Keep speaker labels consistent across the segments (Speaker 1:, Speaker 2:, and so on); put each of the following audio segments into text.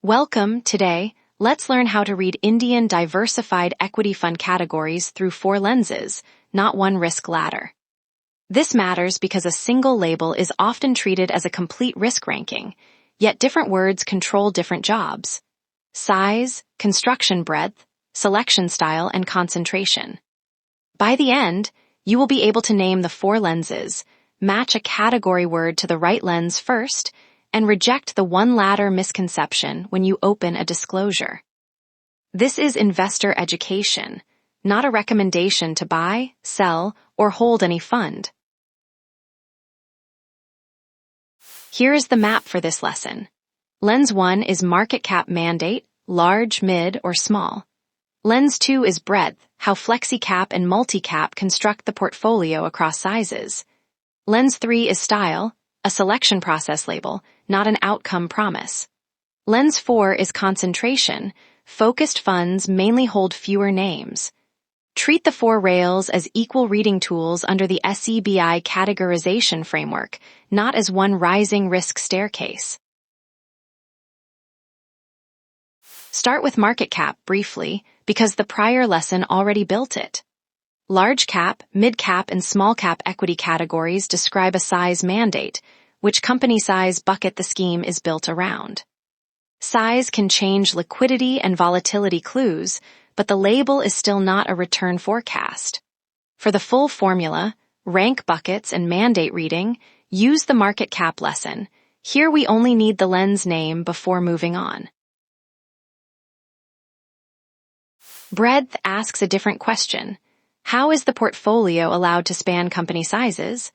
Speaker 1: Welcome. Today, let's learn how to read Indian diversified equity fund categories through 4 lenses, not one risk ladder. This matters because a single label is often treated as a complete risk ranking, yet different words control different jobs: size, construction breadth, selection style, and concentration. By the end, you will be able to name the 4 lenses, match a category word to the right lens first, and reject the one ladder misconception when you open a disclosure. This is investor education, not a recommendation to buy, sell, or hold any fund. Here is the map for this lesson. Lens 1 is market cap mandate, large, mid, or small. Lens 2 is breadth, how flexi-cap and multi-cap construct the portfolio across sizes. Lens 3 is style, a selection process label, not an outcome promise. Lens 4 is concentration, focused funds mainly hold fewer names. Treat the 4 rails as equal reading tools under the SEBI categorization framework, not as one rising risk staircase. Start with market cap briefly, because the prior lesson already built it. Large cap, mid cap, and small cap equity categories describe a size mandate, which company size bucket the scheme is built around. Size can change liquidity and volatility clues, but the label is still not a return forecast. For the full formula, rank buckets, and mandate reading, use the market cap lesson. Here we only need the lens name before moving on. Breadth asks a different question. How is the portfolio allowed to span company sizes?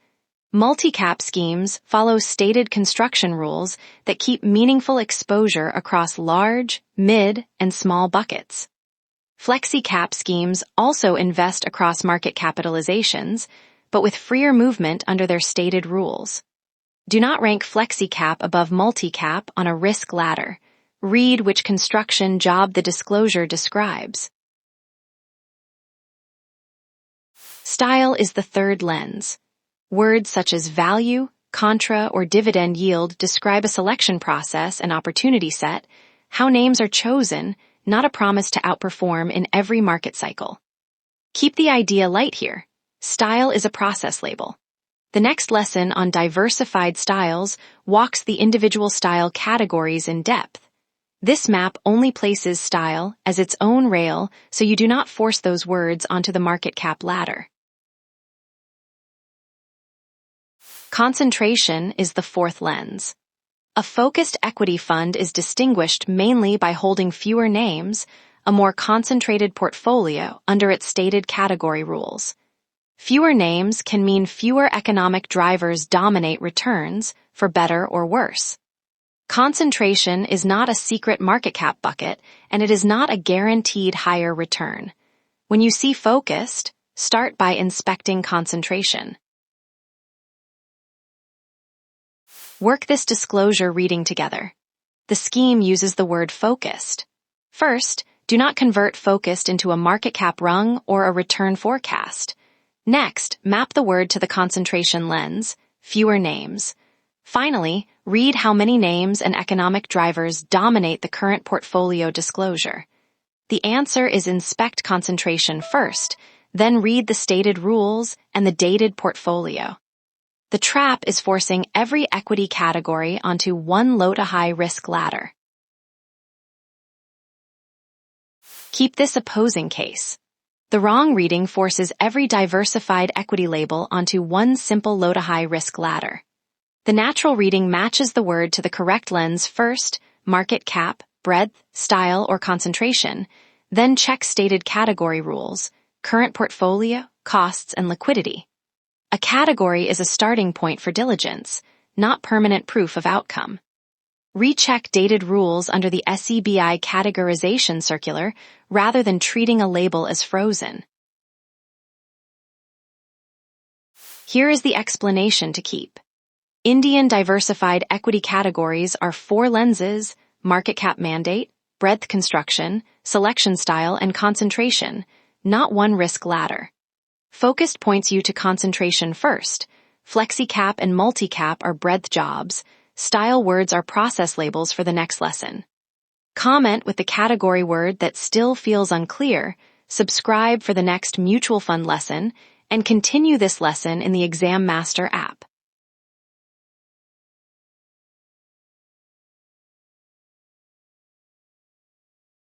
Speaker 1: Multi-cap schemes follow stated construction rules that keep meaningful exposure across large, mid, and small buckets. Flexi-cap schemes also invest across market capitalizations, but with freer movement under their stated rules. Do not rank flexi-cap above multi-cap on a risk ladder. Read which construction job the disclosure describes. Style is the third lens. Words such as value, contra, or dividend yield describe a selection process and opportunity set, how names are chosen, not a promise to outperform in every market cycle. Keep the idea light here. Style is a process label. The next lesson on diversified styles walks the individual style categories in depth. This map only places style as its own rail, so you do not force those words onto the market cap ladder. Concentration is the 4th lens. A focused equity fund is distinguished mainly by holding fewer names, a more concentrated portfolio under its stated category rules. Fewer names can mean fewer economic drivers dominate returns, for better or worse. Concentration is not a secret market cap bucket, and it is not a guaranteed higher return. When you see focused, start by inspecting concentration. Work this disclosure reading together. The scheme uses the word focused. First, do not convert focused into a market cap rung or a return forecast. Next, map the word to the concentration lens, fewer names. Finally, read how many names and economic drivers dominate the current portfolio disclosure. The answer is inspect concentration first, then read the stated rules and the dated portfolio. The trap is forcing every equity category onto one low-to-high risk ladder. Keep this opposing case. The wrong reading forces every diversified equity label onto one simple low-to-high risk ladder. The natural reading matches the word to the correct lens first, market cap, breadth, style, or concentration, then check stated category rules, current portfolio, costs, and liquidity. A category is a starting point for diligence, not permanent proof of outcome. Recheck dated rules under the SEBI categorization circular rather than treating a label as frozen. Here is the explanation to keep. Indian diversified equity categories are 4 lenses: market cap mandate, breadth construction, selection style, and concentration, not one risk ladder. Focused points you to concentration first. Flexi-cap and multi-cap are breadth jobs. Style words are process labels for the next lesson. Comment with the category word that still feels unclear, subscribe for the next mutual fund lesson, and continue this lesson in the ExamMaster app.